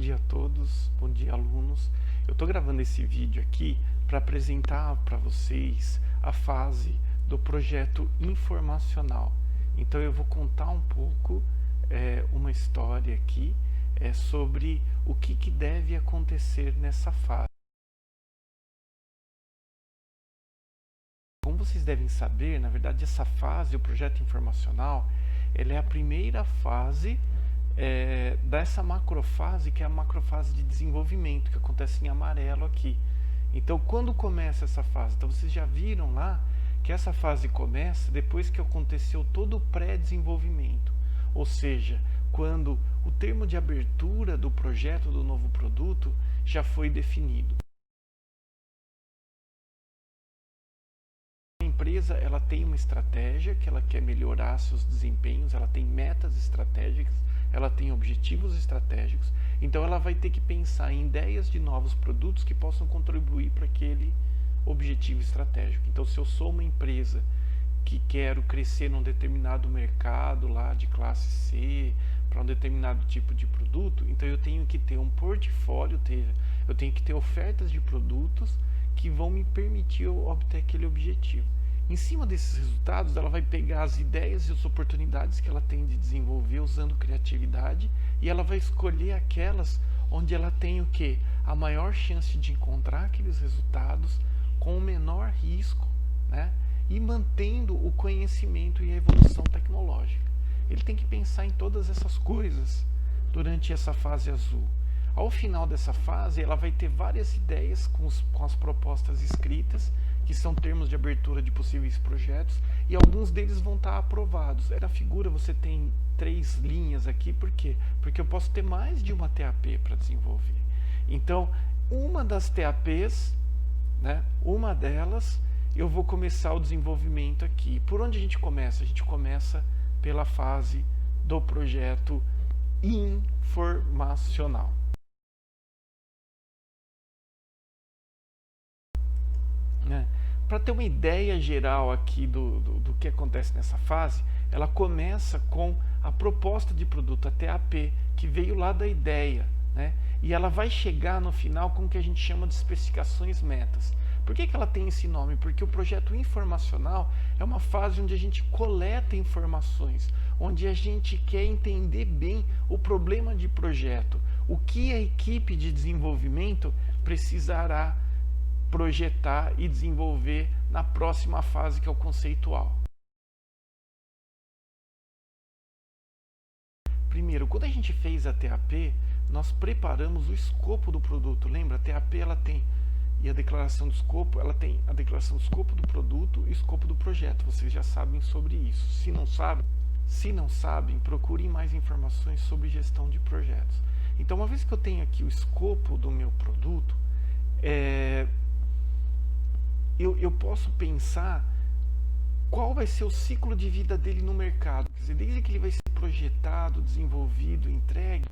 dia a todos, bom dia alunos. Eu estou gravando esse vídeo aqui para apresentar para vocês a fase do projeto informacional. Então eu vou contar um pouco uma história aqui sobre o que deve acontecer nessa fase. Como vocês devem saber, na verdade essa fase, o projeto informacional, ela é a primeira fase dessa macrofase, que é a macrofase de desenvolvimento, que acontece em amarelo aqui. Então, quando começa essa fase? Então, vocês já viram lá que essa fase começa depois que aconteceu todo o pré-desenvolvimento. Ou seja, quando o termo de abertura do projeto do novo produto já foi definido. A empresa, ela tem uma estratégia que ela quer melhorar seus desempenhos, ela tem metas estratégicas, ela tem objetivos estratégicos, então ela vai ter que pensar em ideias de novos produtos que possam contribuir para aquele objetivo estratégico. Então, se eu sou uma empresa que quero crescer num determinado mercado lá de classe C, para um determinado tipo de produto, então eu tenho que ter um portfólio, eu tenho que ter ofertas de produtos que vão me permitir eu obter aquele objetivo. Em cima desses resultados, ela vai pegar as ideias e as oportunidades que ela tem de desenvolver usando criatividade, e ela vai escolher aquelas onde ela tem o quê? A maior chance de encontrar aqueles resultados com o menor risco, né? E mantendo o conhecimento e a evolução tecnológica. Ele tem que pensar em todas essas coisas durante essa fase azul. Ao final dessa fase, ela vai ter várias ideias com as propostas escritas, que são termos de abertura de possíveis projetos, e alguns deles vão estar aprovados. Na figura você tem 3 linhas aqui, por quê? Porque eu posso ter mais de uma TAP para desenvolver. Então, uma das TAPs, né, uma delas, eu vou começar o desenvolvimento aqui. Por onde a gente começa? A gente começa pela fase do projeto informacional. Para ter uma ideia geral aqui do que acontece nessa fase, ela começa com a proposta de produto, a TAP, que veio lá da ideia, né? E ela vai chegar no final com o que a gente chama de especificações metas. Por que ela tem esse nome? Porque o projeto informacional é uma fase onde a gente coleta informações, onde a gente quer entender bem o problema de projeto, o que a equipe de desenvolvimento precisará projetar e desenvolver na próxima fase, que é o conceitual. Primeiro, quando a gente fez a TAP, nós preparamos o escopo do produto. Lembra? A TAP ela tem, e a declaração do escopo, ela tem a declaração do escopo do produto e o escopo do projeto. Vocês já sabem sobre isso. Se não sabem, procurem mais informações sobre gestão de projetos. Então, uma vez que eu tenho aqui o escopo do meu produto, eu posso pensar qual vai ser o ciclo de vida dele no mercado. Quer dizer, desde que ele vai ser projetado, desenvolvido, entregue,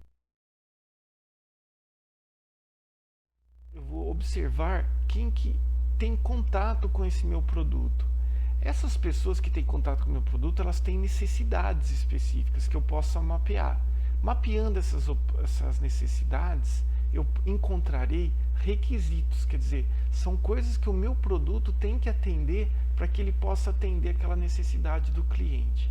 eu vou observar quem que tem contato com esse meu produto. Essas pessoas que têm contato com o meu produto, elas têm necessidades específicas que eu possa mapear. Mapeando essas necessidades, eu encontrarei requisitos, quer dizer, são coisas que o meu produto tem que atender para que ele possa atender aquela necessidade do cliente.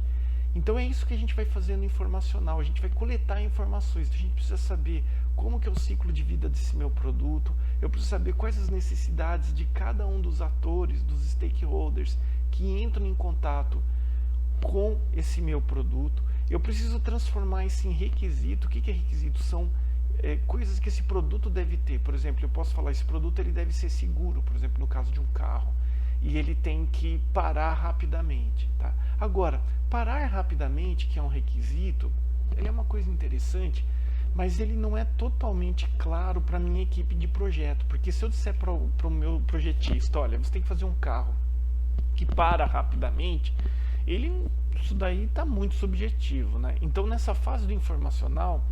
Então é isso que a gente vai fazer no informacional, a gente vai coletar informações, a gente precisa saber como que é o ciclo de vida desse meu produto, eu preciso saber quais as necessidades de cada um dos atores, dos stakeholders que entram em contato com esse meu produto, eu preciso transformar isso em requisito. O que é requisito? São coisas que esse produto deve ter. Por exemplo, eu posso falar, esse produto ele deve ser seguro, por exemplo, no caso de um carro, e ele tem que parar rapidamente, tá? Agora, parar rapidamente, que é um requisito, ele é uma coisa interessante, mas ele não é totalmente claro para a minha equipe de projeto, porque se eu disser para o meu projetista, olha, você tem que fazer um carro que para rapidamente, isso daí está muito subjetivo, né? Então, nessa fase do informacional,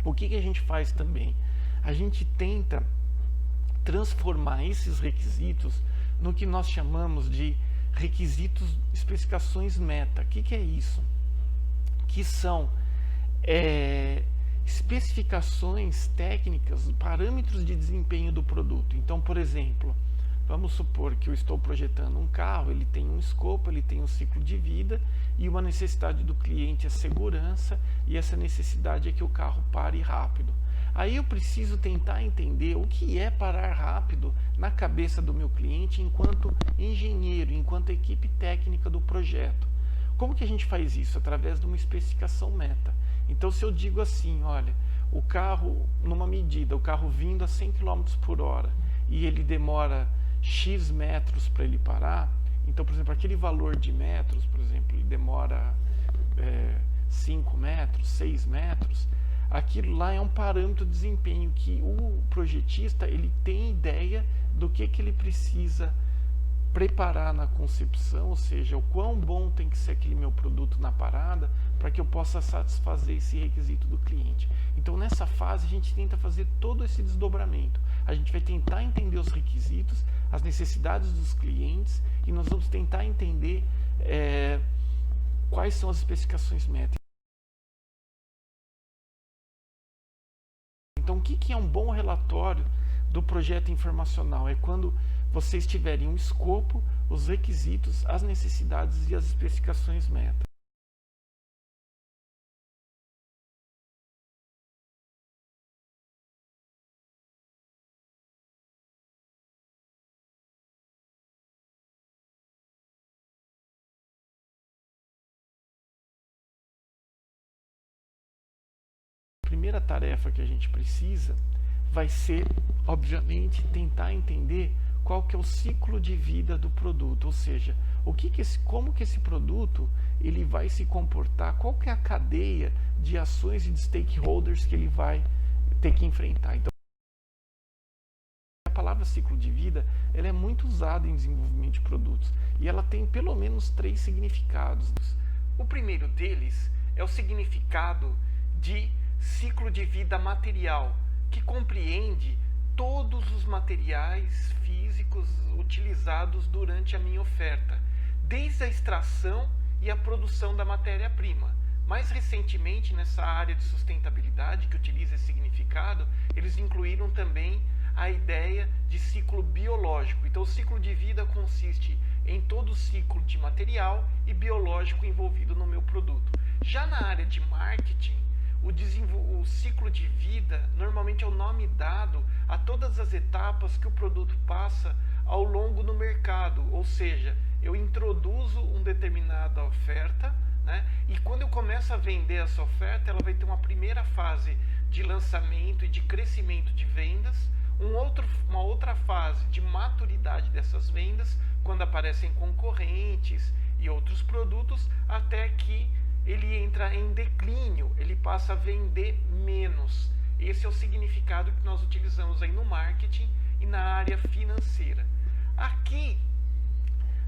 o que a gente faz também? A gente tenta transformar esses requisitos no que nós chamamos de requisitos, especificações meta. O que é isso? Que são especificações técnicas, parâmetros de desempenho do produto. Então, por exemplo, vamos supor que eu estou projetando um carro, ele tem um escopo, ele tem um ciclo de vida, e uma necessidade do cliente é segurança, e essa necessidade é que o carro pare rápido. Aí eu preciso tentar entender o que é parar rápido na cabeça do meu cliente enquanto engenheiro, enquanto equipe técnica do projeto. Como que a gente faz isso? Através de uma especificação meta. Então, se eu digo assim, olha, o carro, numa medida, o carro vindo a 100 km por hora e ele demora X metros para ele parar, então, por exemplo, aquele valor de metros, por exemplo, ele demora 5 metros, 6 metros, aquilo lá é um parâmetro de desempenho que o projetista ele tem ideia do que ele precisa preparar na concepção, ou seja, o quão bom tem que ser aquele meu produto na parada para que eu possa satisfazer esse requisito do cliente. Então, nessa fase, a gente tenta fazer todo esse desdobramento. A gente vai tentar entender os requisitos, as necessidades dos clientes, e nós vamos tentar entender quais são as especificações meta. Então, o que é um bom relatório do projeto informacional? É quando vocês tiverem um escopo, os requisitos, as necessidades e as especificações meta. A primeira tarefa que a gente precisa vai ser, obviamente, tentar entender qual que é o ciclo de vida do produto, ou seja, como que esse produto ele vai se comportar, qual que é a cadeia de ações e de stakeholders que ele vai ter que enfrentar. Então, a palavra ciclo de vida ela é muito usada em desenvolvimento de produtos e ela tem pelo menos 3 significados. O primeiro deles é o significado de ciclo de vida material, que compreende todos os materiais físicos utilizados durante a minha oferta, desde a extração e a produção da matéria-prima. Mais recentemente, nessa área de sustentabilidade que utiliza esse significado, eles incluíram também a ideia de ciclo biológico. Então, o ciclo de vida consiste em todo o ciclo de material e biológico envolvido no meu produto. Já na área de marketing, o ciclo de vida normalmente é o nome dado a todas as etapas que o produto passa ao longo no mercado, ou seja, eu introduzo uma determinada oferta, né, e quando eu começo a vender essa oferta, ela vai ter uma primeira fase de lançamento e de crescimento de vendas, uma outra fase de maturidade dessas vendas, quando aparecem concorrentes e outros produtos, até que ele entra em declínio, ele passa a vender menos. Esse é o significado que nós utilizamos aí no marketing e na área financeira. Aqui,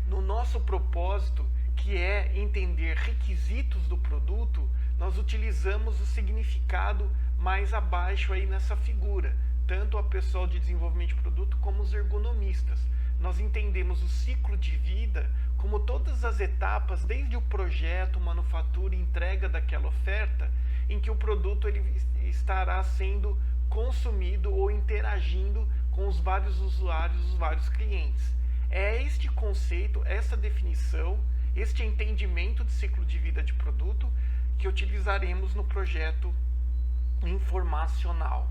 no nosso propósito, que é entender requisitos do produto, nós utilizamos o significado mais abaixo aí nessa figura, tanto a pessoal de desenvolvimento de produto como os ergonomistas. Nós entendemos o ciclo de vida como todas as etapas, desde o projeto, manufatura e entrega daquela oferta, em que o produto ele estará sendo consumido ou interagindo com os vários usuários, os vários clientes. É este conceito, essa definição, este entendimento de ciclo de vida de produto que utilizaremos no projeto informacional.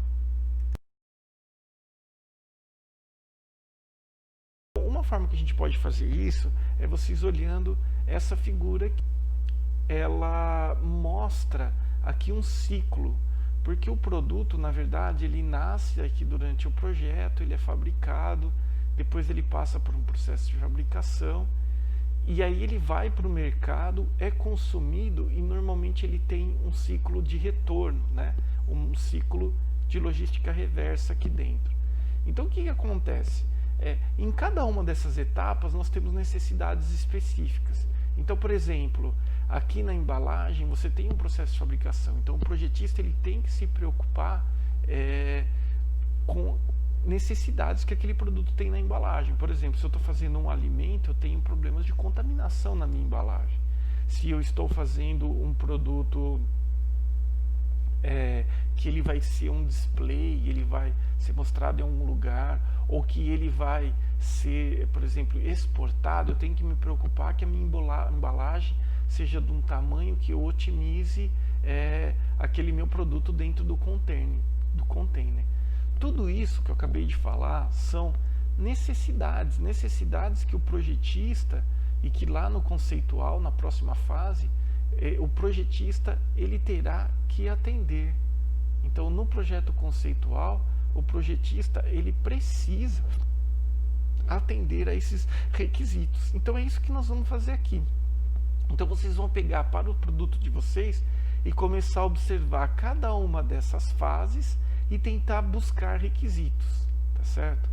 Uma forma que a gente pode fazer isso é vocês olhando essa figura aqui. Ela mostra aqui um ciclo, porque o produto, na verdade, ele nasce aqui durante o projeto, ele é fabricado, depois ele passa por um processo de fabricação, e aí ele vai para o mercado, é consumido e normalmente ele tem um ciclo de retorno, né? Um ciclo de logística reversa aqui dentro. Então o que acontece? Em cada uma dessas etapas nós temos necessidades específicas. Então, por exemplo, aqui na embalagem você tem um processo de fabricação. Então o projetista ele tem que se preocupar com necessidades que aquele produto tem na embalagem. Por exemplo, se eu estou fazendo um alimento, eu tenho problemas de contaminação na minha embalagem. Se eu estou fazendo um produto que ele vai ser um display, ele vai ser mostrado em algum lugar, ou que ele vai ser, por exemplo, exportado, eu tenho que me preocupar que a minha embalagem seja de um tamanho que eu otimize aquele meu produto dentro do container. Tudo isso que eu acabei de falar são necessidades que o projetista, e que lá no conceitual, na próxima fase, o projetista ele terá que atender. Então, no projeto conceitual, o projetista ele precisa atender a esses requisitos. Então, é isso que nós vamos fazer aqui. Então, vocês vão pegar para o produto de vocês e começar a observar cada uma dessas fases e tentar buscar requisitos, tá certo?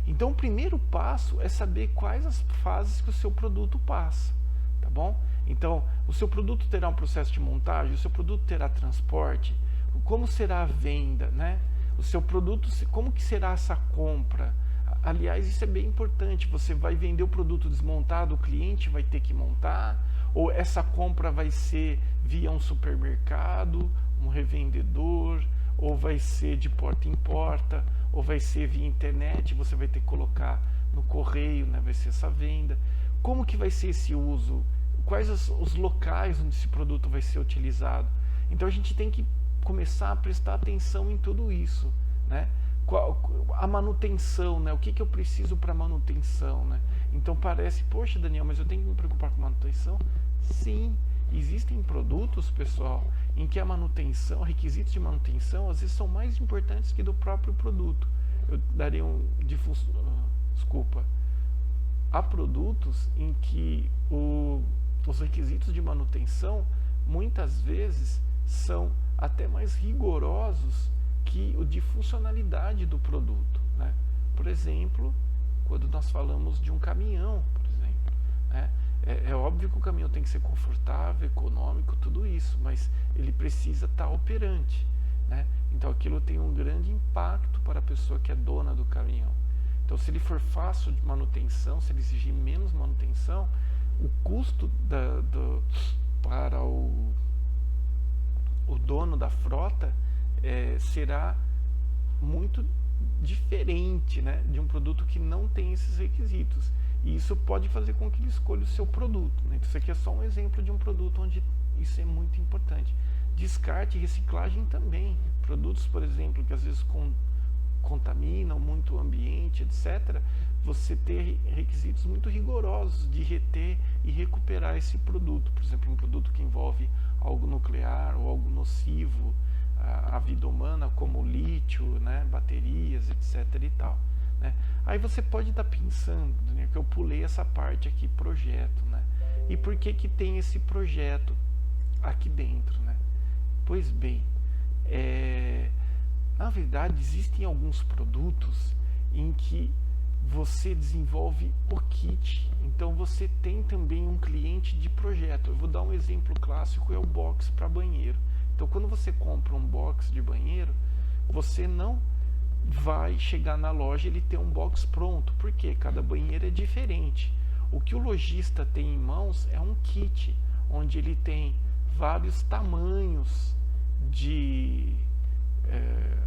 Então, o primeiro passo é saber quais as fases que o seu produto passa, tá bom? Então, o seu produto terá um processo de montagem, o seu produto terá transporte, como será a venda, né? O seu produto, como que será essa compra? Aliás, isso é bem importante, você vai vender o produto desmontado, o cliente vai ter que montar, ou essa compra vai ser via um supermercado, um revendedor, ou vai ser de porta em porta, ou vai ser via internet, você vai ter que colocar no correio, né? Vai ser essa venda. Como que vai ser esse uso? Quais os locais onde esse produto vai ser utilizado? Então a gente tem que começar a prestar atenção em tudo isso, né? A manutenção, né? O que eu preciso para manutenção, né? Então parece, poxa, Daniel, mas eu tenho que me preocupar com manutenção? Sim, existem produtos, pessoal, em que a manutenção, requisitos de manutenção, às vezes são mais importantes que do próprio produto. Eu darei desculpa. Há produtos em que os requisitos de manutenção muitas vezes são até mais rigorosos que o de funcionalidade do produto, né? Por exemplo, quando nós falamos de um caminhão, por exemplo, né? É óbvio que o caminhão tem que ser confortável, econômico, tudo isso, mas ele precisa estar operante, né? Então aquilo tem um grande impacto para a pessoa que é dona do caminhão. Então, se ele for fácil de manutenção, se ele exigir menos manutenção, o custo para o dono da frota será muito diferente, né, de um produto que não tem esses requisitos. E isso pode fazer com que ele escolha o seu produto, né? Então, isso aqui é só um exemplo de um produto onde isso é muito importante. Descarte e reciclagem também. Produtos, por exemplo, que às vezes contaminam muito o ambiente, etc., você ter requisitos muito rigorosos de reter e recuperar esse produto. Por exemplo, um produto que envolve algo nuclear ou algo nocivo à vida humana, como lítio, né, baterias, etc. e tal, né? Aí você pode estar pensando, né, que eu pulei essa parte aqui, projeto, né? E por que que tem esse projeto aqui dentro, né? Pois bem, na verdade, existem alguns produtos em que você desenvolve o kit. Então, você tem também um cliente de projeto. Eu vou dar um exemplo clássico, é o box para banheiro. Então, quando você compra um box de banheiro, você não vai chegar na loja e ele ter um box pronto, porque cada banheiro é diferente. O que o lojista tem em mãos é um kit, onde ele tem vários tamanhos de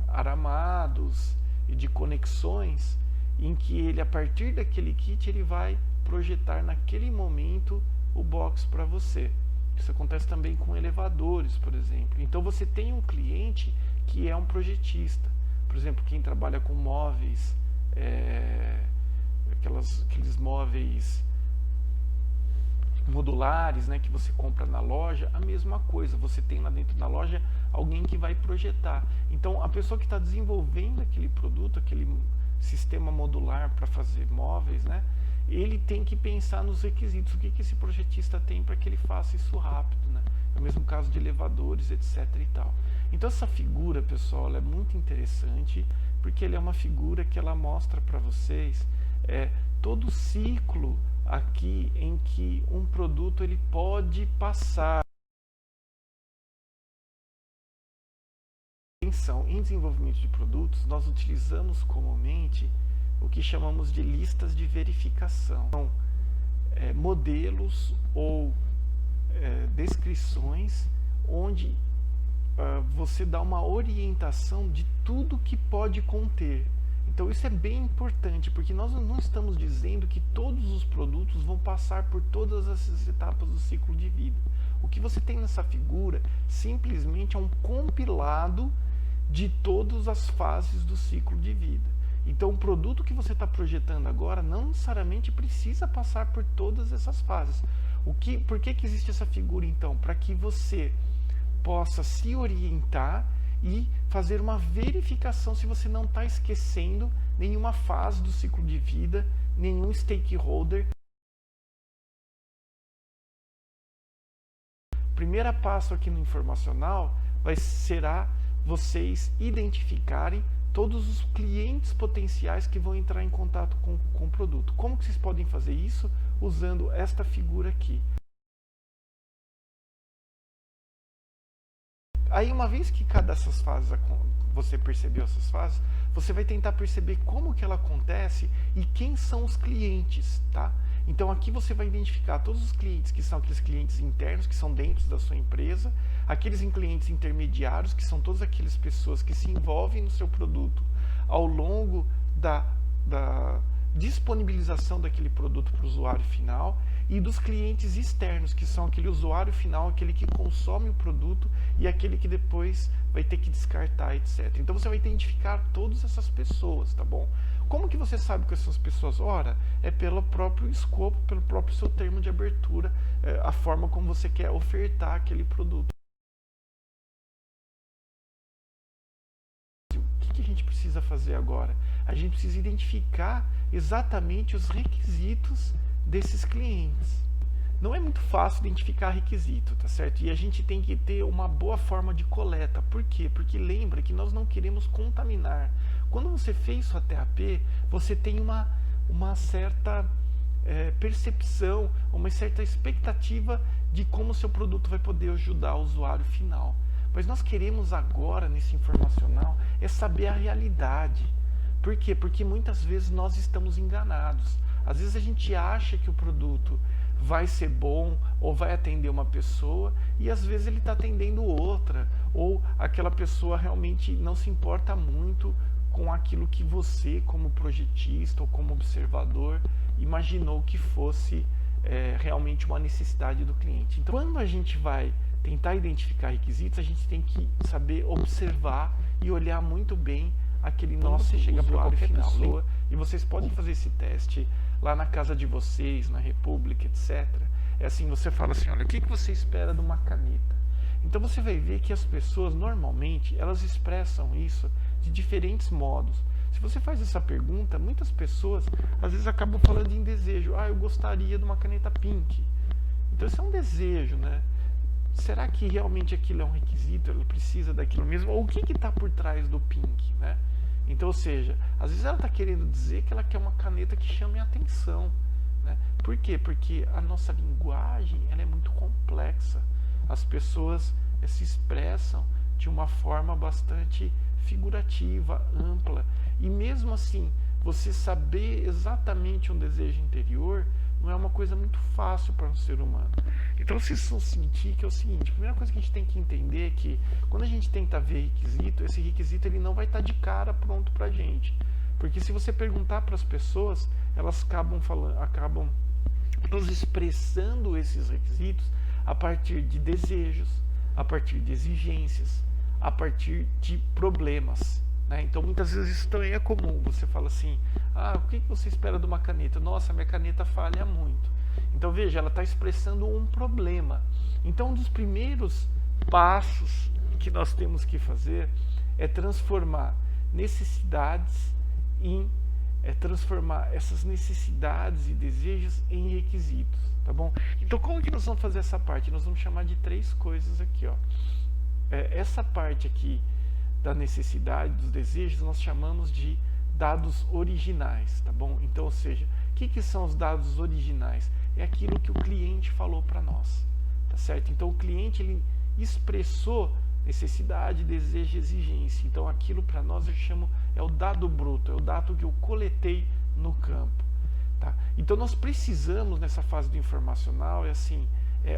aramados e de conexões, em que ele, a partir daquele kit, ele vai projetar naquele momento o box para você. Isso acontece também com elevadores, por exemplo. Então você tem um cliente que é um projetista. Por exemplo, quem trabalha com móveis, aqueles móveis modulares, né, que você compra na loja, a mesma coisa. Você tem lá dentro da loja alguém que vai projetar. Então, a pessoa que está desenvolvendo aquele produto, aquele sistema modular para fazer móveis, né, ele tem que pensar nos requisitos. O que esse projetista tem para que ele faça isso rápido, né? É o mesmo caso de elevadores, etc. e tal. Então, essa figura, pessoal, ela é muito interessante, porque ela é uma figura que ela mostra para vocês todo o ciclo aqui em que um produto ele pode passar. Atenção, em desenvolvimento de produtos, nós utilizamos comumente o que chamamos de listas de verificação. Então, modelos ou descrições onde você dá uma orientação de tudo que pode conter. Então isso é bem importante, porque nós não estamos dizendo que todos os produtos vão passar por todas essas etapas do ciclo de vida. O que você tem nessa figura simplesmente é um compilado de todas as fases do ciclo de vida. Então o produto que você está projetando agora não necessariamente precisa passar por todas essas fases. Por que existe essa figura então? Para que você possa se orientar e fazer uma verificação se você não está esquecendo nenhuma fase do ciclo de vida, nenhum stakeholder. O primeiro passo aqui no informacional será vocês identificarem todos os clientes potenciais que vão entrar em contato com o produto. Como que vocês podem fazer isso? Usando esta figura aqui. Aí, uma vez que cada dessas fases, você percebeu essas fases, você vai tentar perceber como que ela acontece e quem são os clientes, tá? Então aqui você vai identificar todos os clientes que são aqueles clientes internos, que são dentro da sua empresa, aqueles clientes intermediários, que são todas aquelas pessoas que se envolvem no seu produto ao longo da disponibilização daquele produto para o usuário final, e dos clientes externos, que são aquele usuário final, aquele que consome o produto e aquele que depois vai ter que descartar, etc. Então você vai identificar todas essas pessoas, tá bom? Como que você sabe que essas pessoas? Ora, é pelo próprio escopo, pelo próprio seu termo de abertura, a forma como você quer ofertar aquele produto. O que a gente precisa fazer agora? A gente precisa identificar exatamente os requisitos desses clientes. Não é muito fácil identificar requisito, tá certo? E a gente tem que ter uma boa forma de coleta. Por quê? Porque lembra que nós não queremos contaminar. Quando você fez sua TAP, você tem uma certa percepção, uma certa expectativa de como o seu produto vai poder ajudar o usuário final. Mas nós queremos agora, nesse informacional, é saber a realidade. Por quê? Porque muitas vezes nós estamos enganados. Às vezes a gente acha que o produto vai ser bom ou vai atender uma pessoa e às vezes ele está atendendo outra, ou aquela pessoa realmente não se importa muito com aquilo que você, como projetista ou como observador, imaginou que fosse realmente uma necessidade do cliente. Então, quando a gente vai tentar identificar requisitos, a gente tem que saber observar e olhar muito bem aquele nosso usuário final. Pessoa, e vocês podem fazer esse teste lá na casa de vocês, na República, etc. É assim, você fala assim, olha, o que você espera de uma caneta? Então você vai ver que as pessoas, normalmente, elas expressam isso de diferentes modos. Se você faz essa pergunta, muitas pessoas, às vezes, acabam falando em desejo. Eu gostaria de uma caneta pink. Então isso é um desejo, né? Será que realmente aquilo é um requisito? Ela precisa daquilo mesmo? Ou o que está por trás do pink, né? Então, ou seja, às vezes ela está querendo dizer que ela quer uma caneta que chame a atenção, né? Por quê? Porque a nossa linguagem ela é muito complexa. As pessoas se expressam de uma forma bastante figurativa, ampla. E mesmo assim, você saber exatamente um desejo interior não é uma coisa muito fácil para um ser humano. Então vocês vão sentir que é o seguinte, a primeira coisa que a gente tem que entender é que quando a gente tenta ver requisito, esse requisito ele não vai estar de cara pronto para a gente. Porque se você perguntar para as pessoas, elas acabam nos expressando esses requisitos a partir de desejos, a partir de exigências, a partir de problemas. Né? Então muitas vezes isso também é comum. Você fala assim, o que você espera de uma caneta? Nossa, minha caneta falha muito. Então veja, ela está expressando um problema. Então um dos primeiros passos que nós temos que fazer é transformar necessidades transformar essas necessidades e desejos em requisitos, tá bom? Então como que nós vamos fazer essa parte? Nós vamos chamar de 3 coisas aqui, ó. Essa parte aqui da necessidade, dos desejos, nós chamamos de dados originais, tá bom? Então, ou seja, o que são os dados originais? É aquilo que o cliente falou para nós, tá certo? Então o cliente ele expressou necessidade, desejo e exigência. Então aquilo para nós eu chamo é o dado bruto, é o dado que eu coletei no campo, tá? Então nós precisamos nessa fase do informacional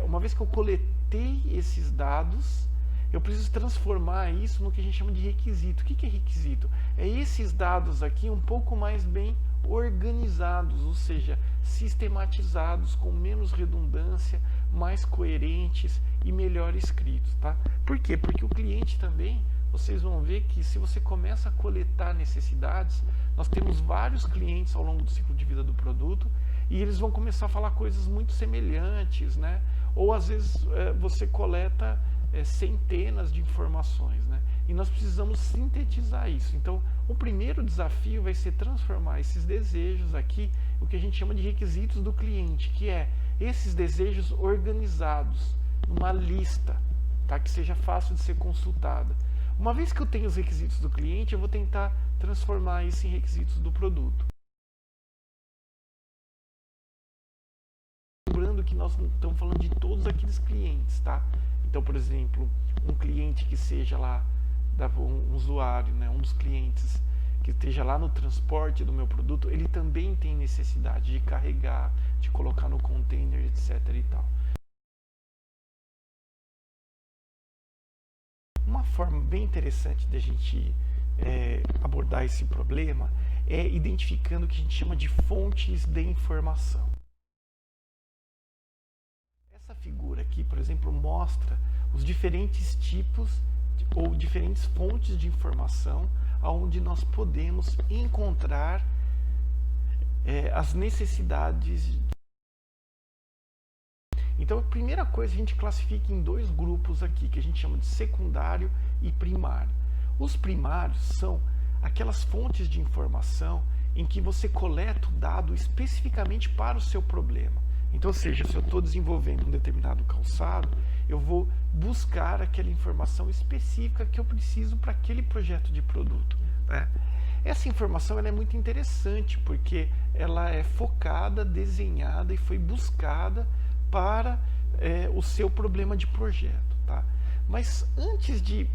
uma vez que eu coletei esses dados, eu preciso transformar isso no que a gente chama de requisito. O que é requisito? É esses dados aqui um pouco mais bem organizados, ou seja, sistematizados, com menos redundância, mais coerentes e melhor escritos, tá? Por quê? Porque o cliente também, vocês vão ver que se você começa a coletar necessidades, nós temos vários clientes ao longo do ciclo de vida do produto e eles vão começar a falar coisas muito semelhantes, né? Ou às vezes você coleta centenas de informações, né? E nós precisamos sintetizar isso. Então, o primeiro desafio vai ser transformar esses desejos aqui, o que a gente chama de requisitos do cliente, que é esses desejos organizados numa lista, tá? Que seja fácil de ser consultada. Uma vez que eu tenho os requisitos do cliente, eu vou tentar transformar isso em requisitos do produto. Lembrando que nós estamos falando de todos aqueles clientes, tá? Então, por exemplo, um cliente que seja lá, um usuário, né, um dos clientes que esteja lá no transporte do meu produto, ele também tem necessidade de carregar, de colocar no container, etc. e tal. Uma forma bem interessante de a gente abordar esse problema é identificando o que a gente chama de fontes de informação. Essa figura aqui, por exemplo, mostra os diferentes tipos ou diferentes fontes de informação onde nós podemos encontrar as necessidades. Então, a primeira coisa a gente classifica em dois grupos aqui, que a gente chama de secundário e primário. Os primários são aquelas fontes de informação em que você coleta o dado especificamente para o seu problema. Então, ou seja, se eu estou desenvolvendo um determinado calçado, eu vou buscar aquela informação específica que eu preciso para aquele projeto de produto, né? Essa informação ela é muito interessante porque ela é focada, desenhada e foi buscada para o seu problema de projeto, tá? Mas antes de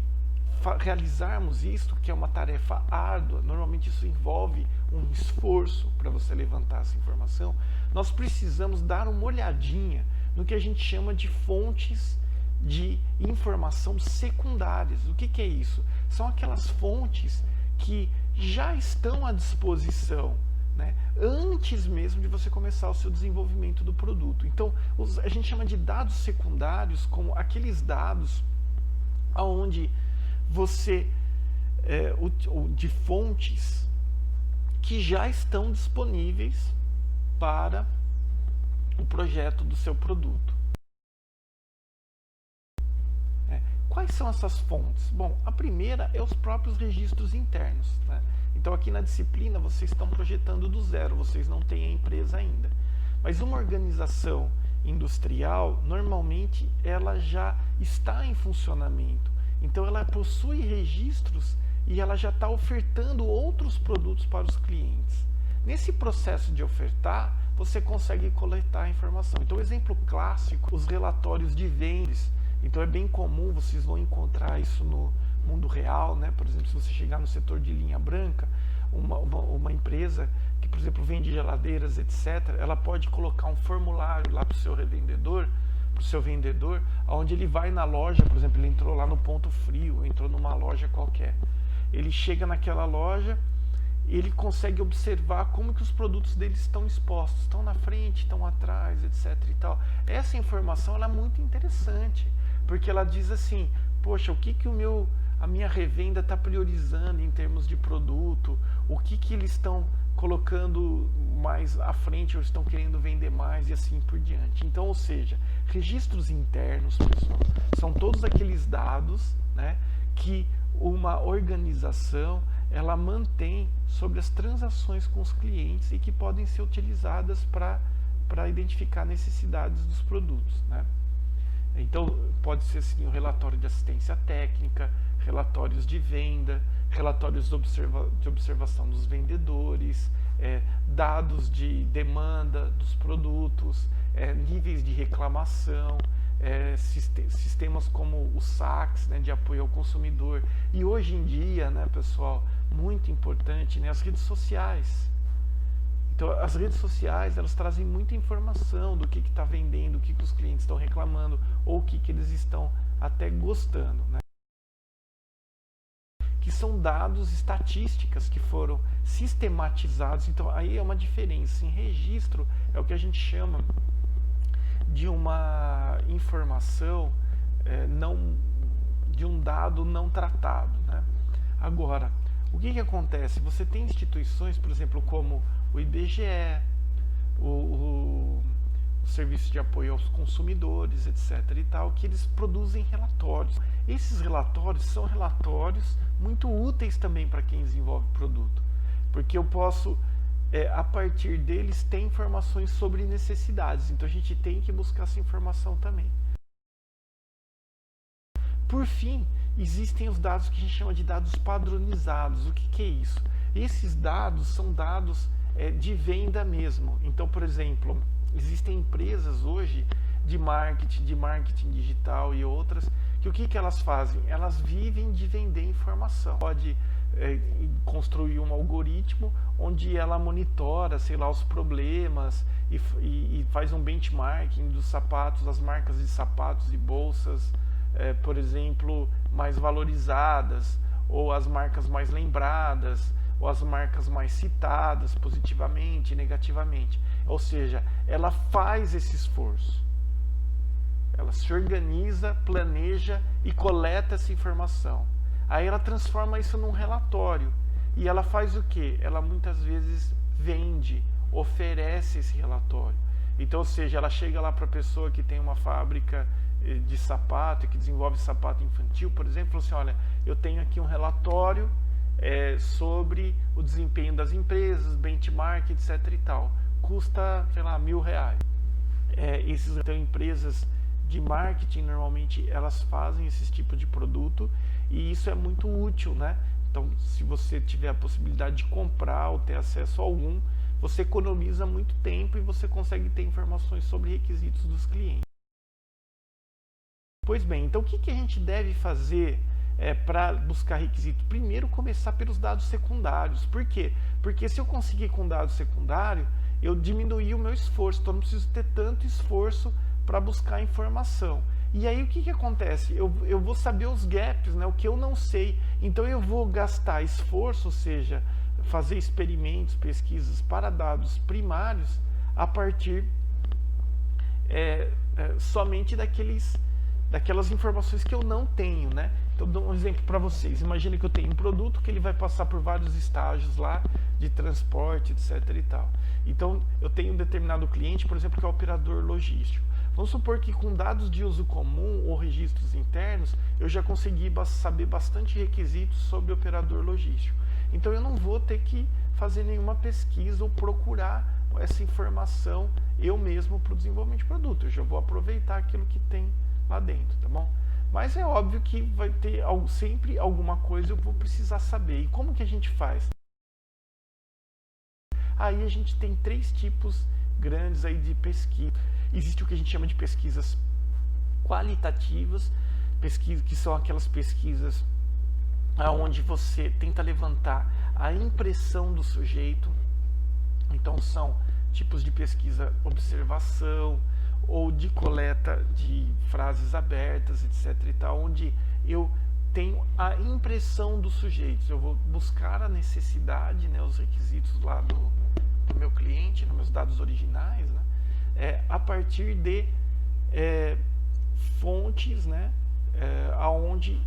realizarmos isso, que é uma tarefa árdua, normalmente isso envolve um esforço para você levantar essa informação, nós precisamos dar uma olhadinha no que a gente chama de fontes de informação secundárias. O que é isso? São aquelas fontes que já estão à disposição, né, antes mesmo de você começar o seu desenvolvimento do produto. Então, a gente chama de dados secundários como aqueles dados onde você, de fontes que já estão disponíveis para o projeto do seu produto. Quais são essas fontes? Bom, a primeira é os próprios registros internos, né? Então aqui na disciplina vocês estão projetando do zero, vocês não têm a empresa ainda. Mas uma organização industrial, normalmente ela já está em funcionamento. Então ela possui registros e ela já está ofertando outros produtos para os clientes. Nesse processo de ofertar, você consegue coletar a informação. Então, exemplo clássico, os relatórios de vendas. Então é bem comum, vocês vão encontrar isso no mundo real, né? Por exemplo, se você chegar no setor de linha branca, uma empresa que, por exemplo, vende geladeiras, etc., ela pode colocar um formulário lá para o seu revendedor, para o seu vendedor, onde ele vai na loja, por exemplo, ele entrou lá no Ponto Frio, entrou numa loja qualquer. Ele chega naquela loja, ele consegue observar como que os produtos deles estão expostos, estão na frente, estão atrás, etc. e tal. Essa informação ela é muito interessante, porque ela diz assim, poxa, o que a minha revenda está priorizando em termos de produto, o que eles estão colocando mais à frente ou estão querendo vender mais e assim por diante. Então, ou seja, registros internos, pessoal, são todos aqueles dados, né, que uma organização ela mantém sobre as transações com os clientes e que podem ser utilizadas para identificar necessidades dos produtos, né? Então, pode ser assim, o relatório de assistência técnica, relatórios de venda, relatórios de observação dos vendedores, dados de demanda dos produtos, níveis de reclamação, sistemas como o SACS, né, de apoio ao consumidor. E hoje em dia, né, pessoal, muito importante, né, as redes sociais. Então, as redes sociais, elas trazem muita informação do que está vendendo, o que os clientes estão reclamando, ou o que eles estão até gostando, né? são dados, estatísticas que foram sistematizados. Então aí é uma diferença. Em registro é o que a gente chama de uma informação não, de um dado não tratado, né? Agora, o que acontece? Você tem instituições, por exemplo, como o IBGE, o Serviço de Apoio aos Consumidores, etc. e tal, que eles produzem relatórios. Esses relatórios são relatórios muito úteis também para quem desenvolve produto, porque eu posso, a partir deles, ter informações sobre necessidades. Então a gente tem que buscar essa informação também. Por fim, existem os dados que a gente chama de dados padronizados. O que é isso? Esses dados são dados de venda mesmo. Então, por exemplo, existem empresas hoje de marketing digital e outras, que o que elas fazem? Elas vivem de vender informação. Pode construir um algoritmo onde ela monitora, sei lá, os problemas e faz um benchmarking dos sapatos, das marcas de sapatos e bolsas, por exemplo, mais valorizadas, ou as marcas mais lembradas, ou as marcas mais citadas positivamente, negativamente. Ou seja, ela faz esse esforço. Ela se organiza, planeja e coleta essa informação. Aí ela transforma isso num relatório. E ela faz o quê? Ela muitas vezes vende, oferece esse relatório. Então, ou seja, ela chega lá para a pessoa que tem uma fábrica de sapato e que desenvolve sapato infantil, por exemplo, e fala assim: olha, eu tenho aqui um relatório sobre o desempenho das empresas, benchmark, etc e tal. Custa, sei lá, R$1.000. Então, empresas de marketing, normalmente, elas fazem esse tipo de produto e isso é muito útil, né? Então, se você tiver a possibilidade de comprar ou ter acesso a algum, você economiza muito tempo e você consegue ter informações sobre requisitos dos clientes. Pois bem, então o que a gente deve fazer para buscar requisitos? Primeiro, começar pelos dados secundários. Por quê? Porque se eu conseguir com dado secundário, eu diminuí o meu esforço, então eu não preciso ter tanto esforço para buscar informação. E aí o que acontece? Eu vou saber os gaps, né, o que eu não sei. Então eu vou gastar esforço, ou seja, fazer experimentos, pesquisas para dados primários a partir somente daquelas informações que eu não tenho, né? Então, dou um exemplo para vocês. Imagine que eu tenho um produto que ele vai passar por vários estágios lá de transporte, etc e tal. Então, eu tenho um determinado cliente, por exemplo, que é o operador logístico. Vamos supor que com dados de uso comum ou registros internos, eu já consegui saber bastante requisitos sobre o operador logístico. Então, eu não vou ter que fazer nenhuma pesquisa ou procurar essa informação eu mesmo para o desenvolvimento de produto. Eu já vou aproveitar aquilo que tem lá dentro, tá bom? Mas é óbvio que vai ter sempre alguma coisa eu vou precisar saber. E como que a gente faz? Aí a gente tem 3 tipos grandes aí de pesquisa. Existe o que a gente chama de pesquisas qualitativas, que são aquelas pesquisas onde você tenta levantar a impressão do sujeito. Então são tipos de pesquisa observação, ou de coleta de frases abertas, etc e tal, onde eu tenho a impressão dos sujeitos. Eu vou buscar a necessidade, né, os requisitos lá do meu cliente, nos meus dados originais, né, a partir de fontes, né, aonde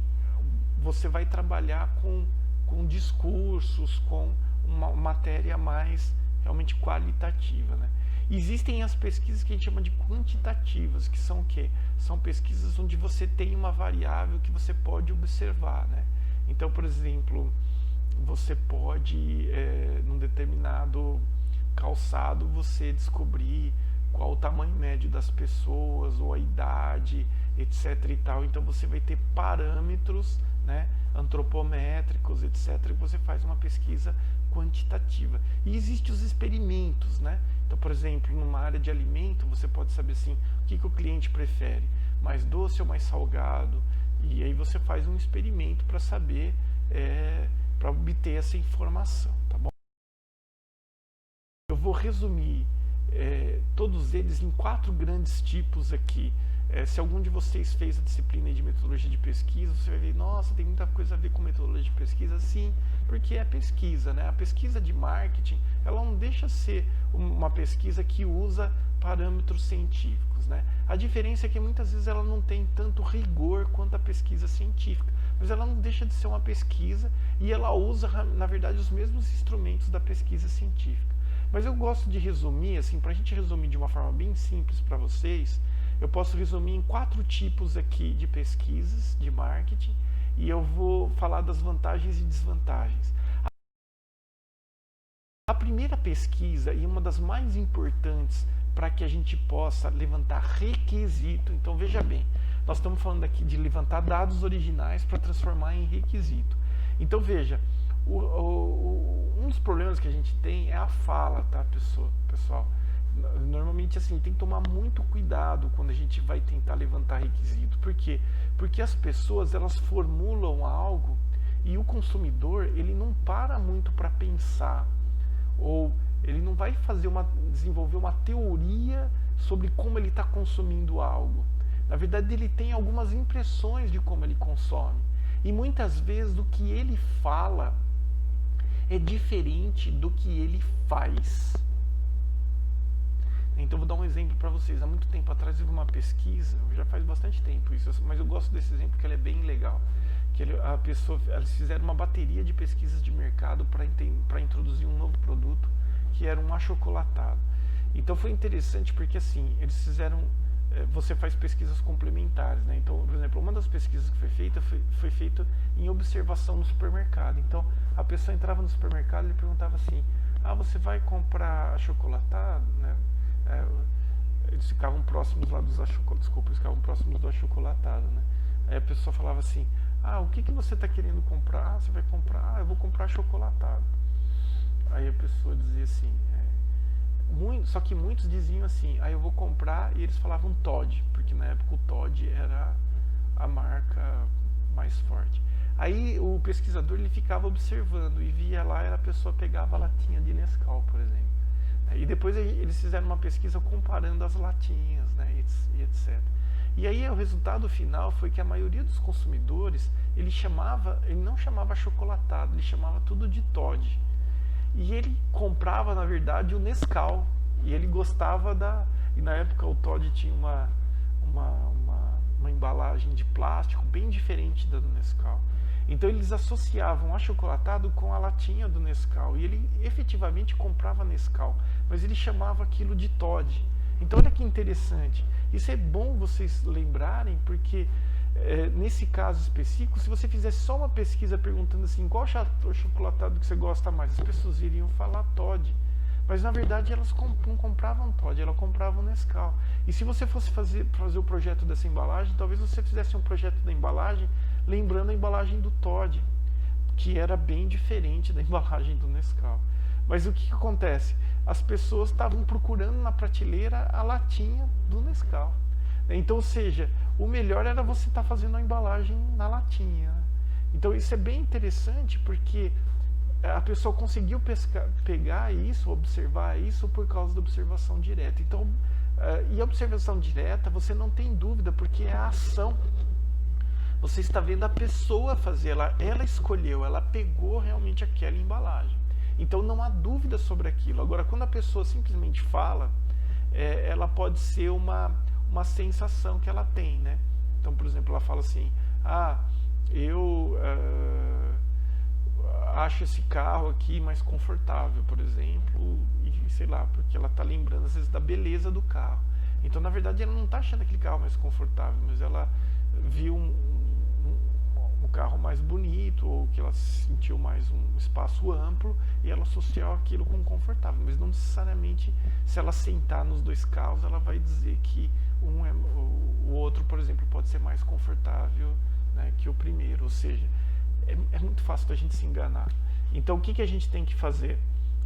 você vai trabalhar com discursos, com uma matéria mais realmente qualitativa, né. Existem as pesquisas que a gente chama de quantitativas, que são o quê? São pesquisas onde você tem uma variável que você pode observar, né? Então, por exemplo, você pode, num determinado calçado, você descobrir qual o tamanho médio das pessoas, ou a idade, etc e tal. Então, você vai ter parâmetros, né, antropométricos, etc, e você faz uma pesquisa quantitativa. E existem os experimentos, né? Então, por exemplo, numa área de alimento, você pode saber assim, o que o cliente prefere, mais doce ou mais salgado, e aí você faz um experimento para saber, para obter essa informação, tá bom? Eu vou resumir todos eles em 4 grandes tipos aqui. Se algum de vocês fez a disciplina de metodologia de pesquisa, você vai ver, nossa, tem muita coisa a ver com metodologia de pesquisa. Sim, porque é pesquisa, né? A pesquisa de marketing, ela não deixa de ser uma pesquisa que usa parâmetros científicos, né? A diferença é que muitas vezes ela não tem tanto rigor quanto a pesquisa científica, mas ela não deixa de ser uma pesquisa e ela usa, na verdade, os mesmos instrumentos da pesquisa científica. Mas eu gosto de resumir, assim, para a gente resumir de uma forma bem simples para vocês, eu posso resumir em 4 tipos aqui de pesquisas de marketing e eu vou falar das vantagens e desvantagens. A primeira pesquisa, e uma das mais importantes para que a gente possa levantar requisito, então veja bem, nós estamos falando aqui de levantar dados originais para transformar em requisito. Então veja, um dos problemas que a gente tem é a fala, tá, pessoal? Normalmente assim, tem que tomar muito cuidado quando a gente vai tentar levantar requisito. Por quê? Porque as pessoas, elas formulam algo e o consumidor, ele não para muito para pensar, ou ele não vai desenvolver uma teoria sobre como ele está consumindo algo. Na verdade, ele tem algumas impressões de como ele consome. E muitas vezes o que ele fala é diferente do que ele faz. Então, vou dar um exemplo para vocês. Há muito tempo atrás, eu vi uma pesquisa, já faz bastante tempo isso, mas eu gosto desse exemplo porque ele é bem legal. Eles fizeram uma bateria de pesquisas de mercado para introduzir um novo produto, que era um achocolatado. Então, foi interessante porque, assim, eles fizeram... Você faz pesquisas complementares, né? Então, por exemplo, uma das pesquisas que foi feita em observação no supermercado. Então, a pessoa entrava no supermercado e perguntava assim: você vai comprar achocolatado, né? Eles ficavam próximos lá dos do achocolatado, né? Aí a pessoa falava assim: o que você está querendo comprar? Você vai comprar? Eu vou comprar achocolatado. Aí a pessoa dizia assim, só que muitos diziam assim: eu vou comprar, e eles falavam Toddy, porque na época o Toddy era a marca mais forte. Aí o pesquisador, ele ficava observando e via lá, a pessoa pegava a latinha de Nescau, por exemplo. E depois eles fizeram uma pesquisa comparando as latinhas, né, e etc. E aí o resultado final foi que a maioria dos consumidores, ele não chamava achocolatado, ele chamava tudo de Toddy. E ele comprava, na verdade, o Nescau. E ele gostava E na época o Toddy tinha uma embalagem de plástico bem diferente da do Nescau. Então eles associavam achocolatado com a latinha do Nescau. E ele efetivamente comprava Nescau, mas ele chamava aquilo de Toddy. Então olha que interessante. Isso é bom vocês lembrarem, porque nesse caso específico, se você fizesse só uma pesquisa perguntando assim: qual chocolatado que você gosta mais, as pessoas iriam falar Toddy. Mas na verdade elas não compravam Toddy, elas compravam Nescau. E se você fosse fazer o projeto dessa embalagem, talvez você fizesse um projeto da embalagem lembrando a embalagem do Toddy, que era bem diferente da embalagem do Nescau. Mas o que acontece? As pessoas estavam procurando na prateleira a latinha do Nescau. Então, ou seja, o melhor era você estar fazendo a embalagem na latinha. Então isso é bem interessante, porque a pessoa conseguiu pegar isso, observar isso por causa da observação direta. Então, e a observação direta, você não tem dúvida, porque é a ação. Você está vendo a pessoa fazer, ela escolheu, ela pegou realmente aquela embalagem. Então não há dúvida sobre aquilo. Agora, quando a pessoa simplesmente fala, ela pode ser uma sensação que ela tem, né? Então, por exemplo, ela fala assim: eu acho esse carro aqui mais confortável, por exemplo, e sei lá, porque ela está lembrando às vezes da beleza do carro. Então, na verdade, ela não está achando aquele carro mais confortável, mas ela viu um carro mais bonito, ou que ela sentiu mais um espaço amplo, e ela associou aquilo com confortável. Mas não necessariamente, se ela sentar nos dois carros, ela vai dizer que o outro, por exemplo, pode ser mais confortável, né, que o primeiro. Ou seja, é muito fácil da gente se enganar. Então, o que a gente tem que fazer?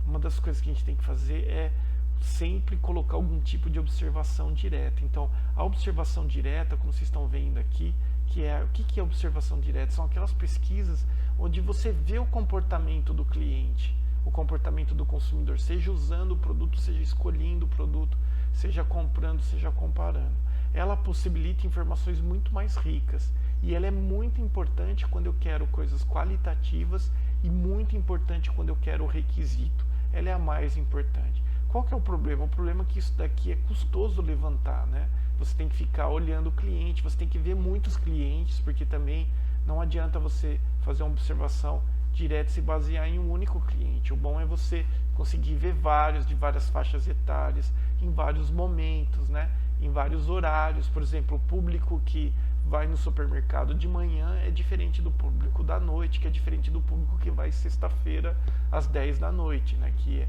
Uma das coisas que a gente tem que fazer é sempre colocar algum tipo de observação direta. Então, a observação direta, como vocês estão vendo aqui, o que é observação direta? São aquelas pesquisas onde você vê o comportamento do cliente, o comportamento do consumidor, seja usando o produto, seja escolhendo o produto, seja comprando, seja comparando. Ela possibilita informações muito mais ricas e ela é muito importante quando eu quero coisas qualitativas e muito importante quando eu quero o requisito. Ela é a mais importante. Qual que é o problema? O problema é que isso daqui é custoso levantar, né? Você tem que ficar olhando o cliente, você tem que ver muitos clientes, porque também não adianta você fazer uma observação direta e se basear em um único cliente. O bom é você conseguir ver vários, de várias faixas etárias, em vários momentos, né? Em vários horários. Por exemplo, o público que vai no supermercado de manhã é diferente do público da noite, que é diferente do público que vai sexta-feira às 10 da noite, né? Que é,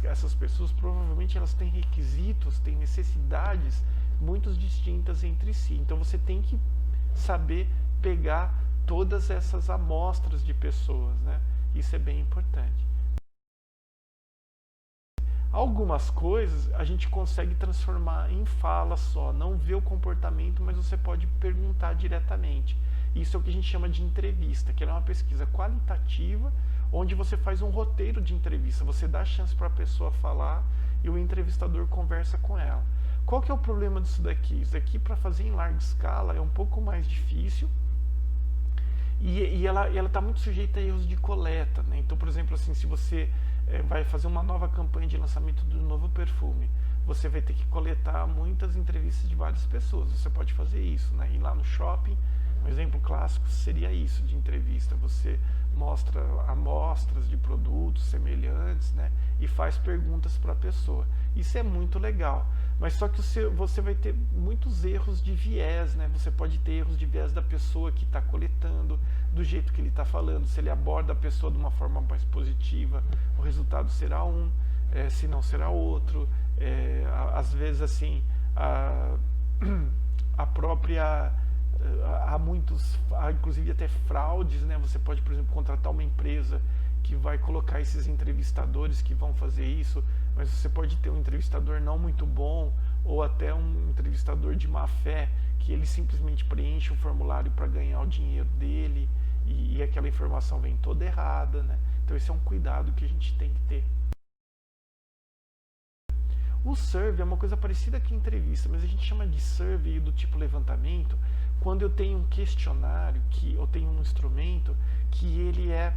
essas pessoas provavelmente elas têm requisitos, têm necessidades muito distintas entre si. Então você tem que saber pegar todas essas amostras de pessoas, né? Isso é bem importante. Algumas coisas a gente consegue transformar em fala só, não vê o comportamento, mas você pode perguntar diretamente. Isso é o que a gente chama de entrevista, que é uma pesquisa qualitativa, onde você faz um roteiro de entrevista, você dá chance para a pessoa falar e o entrevistador conversa com ela. Qual que é o problema disso daqui? Isso daqui, para fazer em larga escala, é um pouco mais difícil e ela está muito sujeita a erros de coleta, né? Então, por exemplo, assim, se você vai fazer uma nova campanha de lançamento do novo perfume, você vai ter que coletar muitas entrevistas de várias pessoas. Você pode fazer isso, né? Ir lá no shopping, um exemplo clássico seria isso de entrevista. Você mostra amostras de produtos semelhantes, né? E faz perguntas para a pessoa. Isso é muito legal. Mas só que você vai ter muitos erros de viés, né? Você pode ter erros de viés da pessoa que está coletando, do jeito que ele está falando. Se ele aborda a pessoa de uma forma mais positiva, o resultado será um, se não será outro. Às vezes, assim, a própria... há inclusive até fraudes, né? Você pode, por exemplo, contratar uma empresa que vai colocar esses entrevistadores que vão fazer isso, mas você pode ter um entrevistador não muito bom ou até um entrevistador de má fé que ele simplesmente preenche o formulário para ganhar o dinheiro dele e aquela informação vem toda errada, né? Então esse é um cuidado que a gente tem que ter. O survey é uma coisa parecida com a entrevista, mas a gente chama de survey do tipo levantamento quando eu tenho um questionário, que eu tenho um instrumento que ele é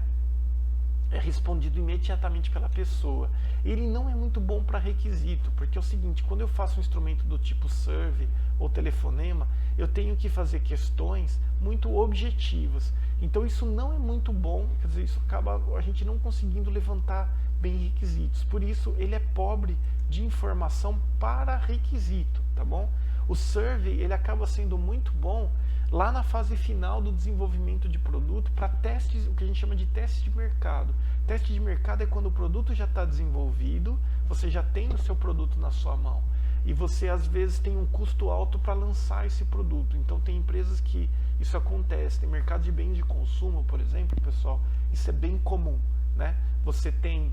respondido imediatamente pela pessoa. Ele não é muito bom para requisito, porque é o seguinte, quando eu faço um instrumento do tipo survey ou telefonema, eu tenho que fazer questões muito objetivas. Então isso não é muito bom, quer dizer, isso acaba a gente não conseguindo levantar bem requisitos. Por isso ele é pobre de informação para requisito, tá bom? O survey ele acaba sendo muito bom lá na fase final do desenvolvimento de produto para testes, o que a gente chama de teste de mercado. Teste de mercado é quando o produto já está desenvolvido, você já tem o seu produto na sua mão e você às vezes tem um custo alto para lançar esse produto. Então tem empresas que isso acontece, tem mercado de bens de consumo, por exemplo, pessoal, isso é bem comum, né? Você tem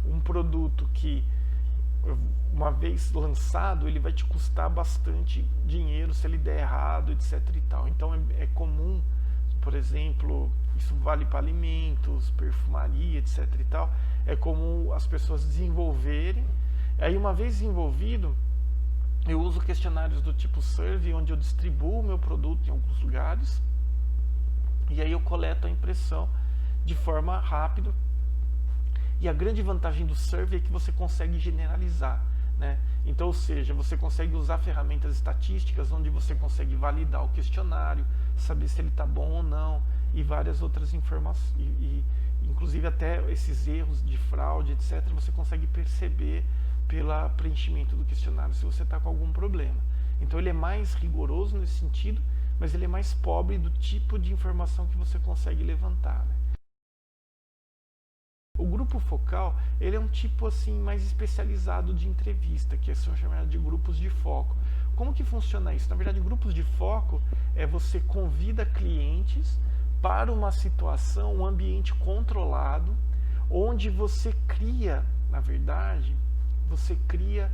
um produto que uma vez lançado, ele vai te custar bastante dinheiro se ele der errado, etc e tal. Então é comum, por exemplo, isso vale para alimentos, perfumaria, etc e tal, é comum as pessoas desenvolverem, aí uma vez desenvolvido, eu uso questionários do tipo survey, onde eu distribuo o meu produto em alguns lugares, e aí eu coleto a impressão de forma rápida. E a grande vantagem do survey é que você consegue generalizar, né? Então, ou seja, você consegue usar ferramentas estatísticas onde você consegue validar o questionário, saber se ele está bom ou não e várias outras informações, inclusive até esses erros de fraude, etc. Você consegue perceber pelo preenchimento do questionário se você está com algum problema. Então ele é mais rigoroso nesse sentido, mas ele é mais pobre do tipo de informação que você consegue levantar, né? O grupo focal, ele é um tipo assim mais especializado de entrevista, que são chamados de grupos de foco. Como que funciona isso? Na verdade, grupos de foco você convida clientes para uma situação, um ambiente controlado, onde você cria, na verdade, você cria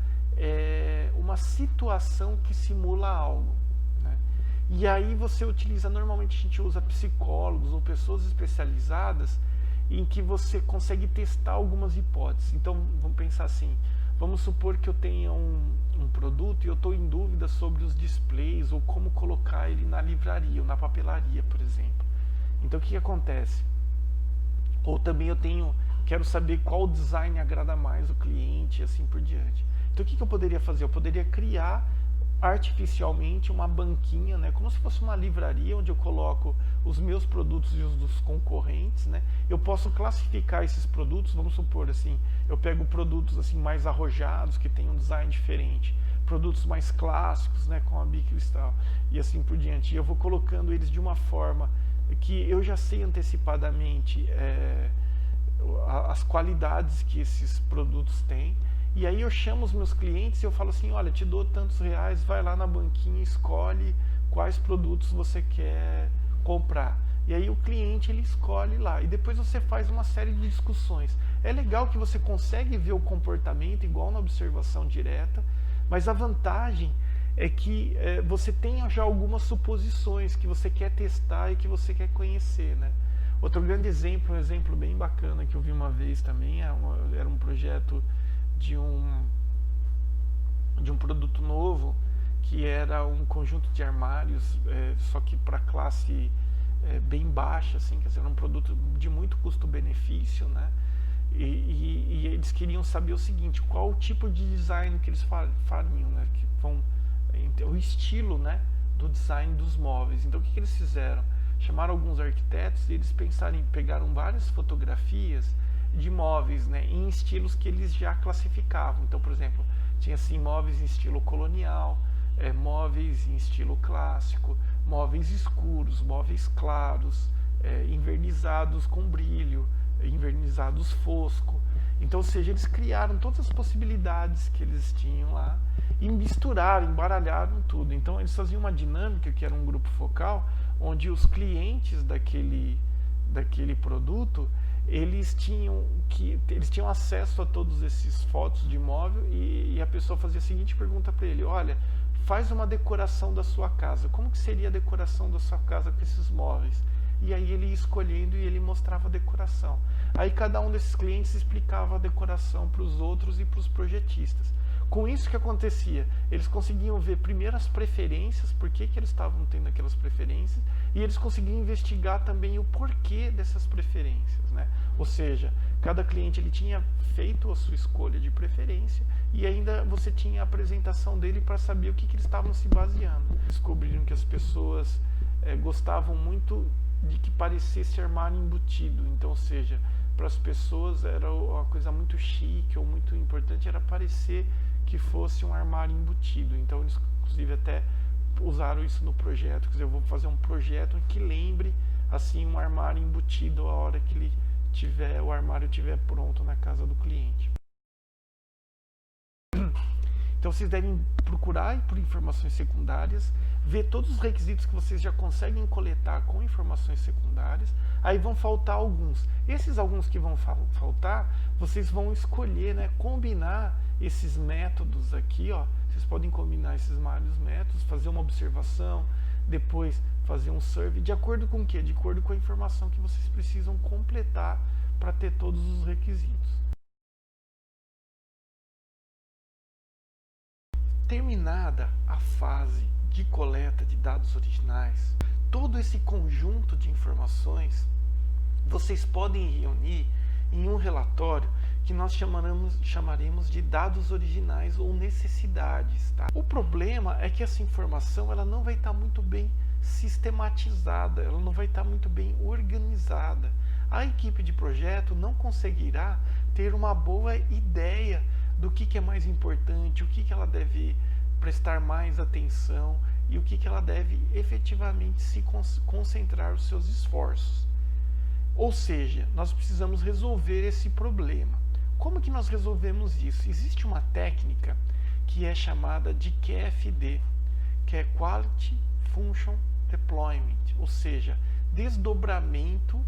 uma situação que simula algo, né? E aí você utiliza, normalmente a gente usa psicólogos ou pessoas especializadas em que você consegue testar algumas hipóteses. Então, vamos pensar assim, vamos supor que eu tenha um produto e eu estou em dúvida sobre os displays ou como colocar ele na livraria ou na papelaria, por exemplo. Então, o que acontece? Ou também quero saber qual design agrada mais o cliente e assim por diante. Então, o que eu poderia fazer? Eu poderia criar artificialmente uma banquinha, né, como se fosse uma livraria onde eu coloco os meus produtos e os dos concorrentes, né? Eu posso classificar esses produtos, vamos supor assim, eu pego produtos assim mais arrojados, que tem um design diferente, produtos mais clássicos, né, com a bicristal e assim por diante. E eu vou colocando eles de uma forma que eu já sei antecipadamente as qualidades que esses produtos têm. E aí eu chamo os meus clientes e eu falo assim, olha, te dou tantos reais, vai lá na banquinha, escolhe quais produtos você quer comprar. E aí o cliente, ele escolhe lá. E depois você faz uma série de discussões. É legal que você consegue ver o comportamento igual na observação direta, mas a vantagem é que você tem já algumas suposições que você quer testar e que você quer conhecer, né? Outro grande exemplo, um exemplo bem bacana que eu vi uma vez também, era um projeto de um produto novo, que era um conjunto de armários, só que para classe bem baixa, assim, quer dizer, era um produto de muito custo-benefício, né? E eles queriam saber o seguinte, qual o tipo de design que eles fariam, né? O estilo, né, do design dos móveis. Então, o que eles fizeram? Chamaram alguns arquitetos e eles pegaram várias fotografias de móveis, né, em estilos que eles já classificavam. Então, por exemplo, tinha assim móveis em estilo colonial, móveis em estilo clássico, móveis escuros, móveis claros, envernizados com brilho, envernizados fosco. Então, ou seja, eles criaram todas as possibilidades que eles tinham lá e misturaram, embaralharam tudo. Então, eles faziam uma dinâmica que era um grupo focal, onde os clientes daquele produto, eles tinham acesso a todos esses fotos de imóvel e a pessoa fazia a seguinte pergunta para ele, olha, faz uma decoração da sua casa, como que seria a decoração da sua casa com esses móveis? E aí ele ia escolhendo e ele mostrava a decoração. Aí cada um desses clientes explicava a decoração para os outros e para os projetistas. Com isso, que acontecia? Eles conseguiam ver primeiro as preferências, por que eles estavam tendo aquelas preferências, e eles conseguiam investigar também o porquê dessas preferências, né? Ou seja, cada cliente ele tinha feito a sua escolha de preferência e ainda você tinha a apresentação dele para saber o que eles estavam se baseando. Descobriram que as pessoas gostavam muito de que parecesse armário embutido, então, ou seja, para as pessoas era uma coisa muito chique ou muito importante, era parecer que fosse um armário embutido. Então eles inclusive até usaram isso no projeto, quer dizer, eu vou fazer um projeto que lembre assim um armário embutido a hora que o armário estiver pronto na casa do cliente. Então vocês devem procurar por informações secundárias, ver todos os requisitos que vocês já conseguem coletar com informações secundárias. Aí vão faltar alguns. Esses alguns que vão faltar, vocês vão escolher, né, combinar esses métodos aqui, ó. Vocês podem combinar esses vários métodos, fazer uma observação, depois fazer um survey, de acordo com o quê? De acordo com a informação que vocês precisam completar para ter todos os requisitos. Terminada a fase de coleta de dados originais, todo esse conjunto de informações vocês podem reunir em um relatório que nós chamaremos de dados originais ou necessidades, tá? O problema é que essa informação ela não vai estar muito bem sistematizada, ela não vai estar muito bem organizada. A equipe de projeto não conseguirá ter uma boa ideia do que é mais importante, o que ela deve prestar mais atenção e o que ela deve efetivamente se concentrar os seus esforços. Ou seja, nós precisamos resolver esse problema. Como que nós resolvemos isso? Existe uma técnica que é chamada de QFD, que é Quality Function Deployment, ou seja, desdobramento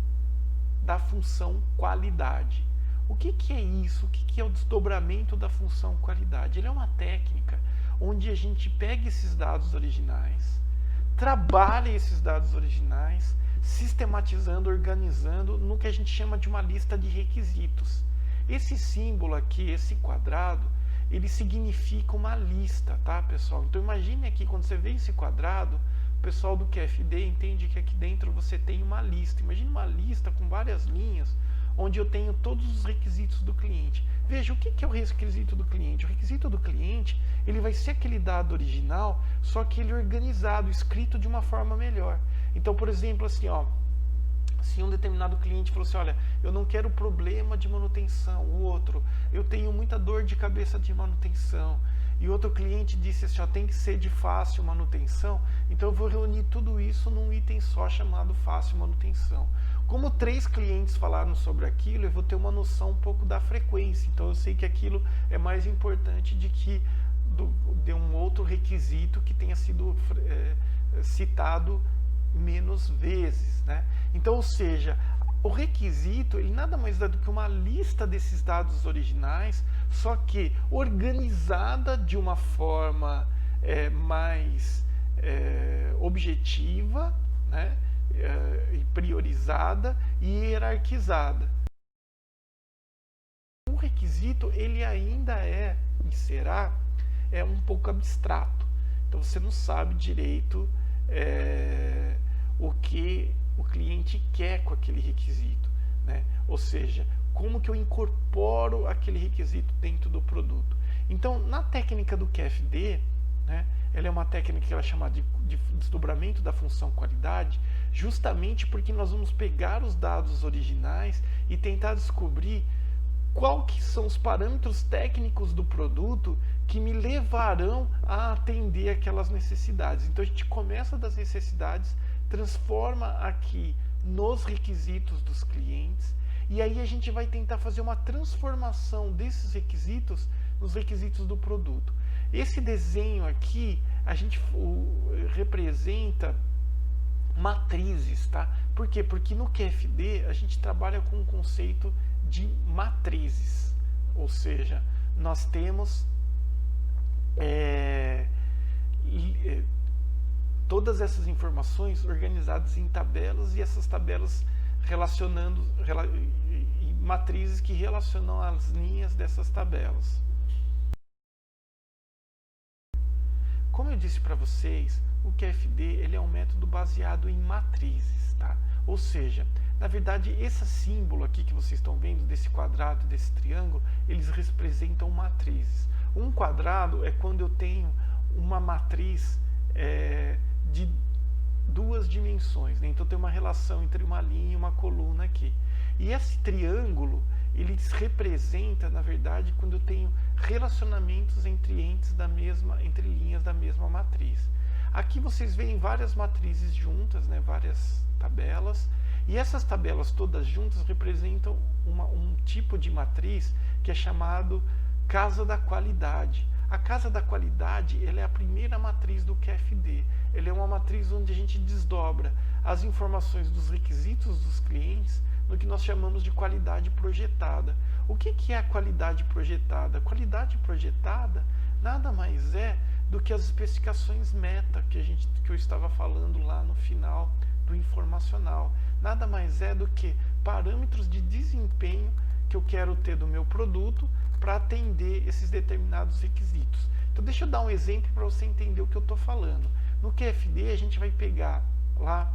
da função qualidade. O que é isso? O que é o desdobramento da função qualidade? Ele é uma técnica onde a gente pega esses dados originais, trabalha esses dados originais, sistematizando, organizando no que a gente chama de uma lista de requisitos. Esse símbolo aqui, esse quadrado, ele significa uma lista, tá, pessoal? Então imagine aqui, quando você vê esse quadrado, o pessoal do QFD entende que aqui dentro você tem uma lista. Imagine uma lista com várias linhas, onde eu tenho todos os requisitos do cliente. Veja, o que é o requisito do cliente? O requisito do cliente, ele vai ser aquele dado original, só que ele é organizado, escrito de uma forma melhor. Então, por exemplo, assim, ó, se um determinado cliente falou assim, olha, eu não quero problema de manutenção, o outro, eu tenho muita dor de cabeça de manutenção, e outro cliente disse assim, ó, tem que ser de fácil manutenção, então eu vou reunir tudo isso num item só chamado fácil manutenção. Como 3 clientes falaram sobre aquilo, eu vou ter uma noção um pouco da frequência, então eu sei que aquilo é mais importante de um outro requisito que tenha sido citado menos vezes, né? Então, ou seja, o requisito, ele nada mais é do que uma lista desses dados originais, só que organizada de uma forma mais objetiva, né? Priorizada e hierarquizada. O requisito, ele ainda e será um pouco abstrato. Então você não sabe direito o que o cliente quer com aquele requisito, né? Ou seja, como que eu incorporo aquele requisito dentro do produto. Então, na técnica do QFD, né, ela é uma técnica que ela chama de desdobramento da função qualidade, justamente porque nós vamos pegar os dados originais e tentar descobrir qual que são os parâmetros técnicos do produto que me levarão a atender aquelas necessidades. Então a gente começa das necessidades, transforma aqui nos requisitos dos clientes, e aí a gente vai tentar fazer uma transformação desses requisitos nos requisitos do produto. Esse desenho aqui, a gente representa matrizes, tá? Por quê? Porque no QFD a gente trabalha com o conceito de matrizes, ou seja, nós temos todas essas informações organizadas em tabelas, e essas tabelas relacionando matrizes que relacionam as linhas dessas tabelas. Como eu disse para vocês, o QFD ele é um método baseado em matrizes, tá? Ou seja, na verdade, esse símbolo aqui que vocês estão vendo, desse quadrado e desse triângulo, eles representam matrizes. Um quadrado é quando eu tenho uma matriz de 2 dimensões, né? Então tem uma relação entre uma linha e uma coluna aqui. E esse triângulo, ele representa, na verdade, quando eu tenho relacionamentos entre entre linhas da mesma matriz. Aqui vocês veem várias matrizes juntas, né? Várias tabelas, e essas tabelas todas juntas representam um tipo de matriz que é chamado casa da qualidade. A casa da qualidade, ela é a primeira matriz do QFD. Ela é uma matriz onde a gente desdobra as informações dos requisitos dos clientes no que nós chamamos de qualidade projetada. O que é a qualidade projetada? A qualidade projetada nada mais é do que as especificações meta que eu estava falando lá no final do informacional. Nada mais é do que parâmetros de desempenho que eu quero ter do meu produto para atender esses determinados requisitos. Então deixa eu dar um exemplo para você entender o que eu estou falando. No QFD a gente vai pegar lá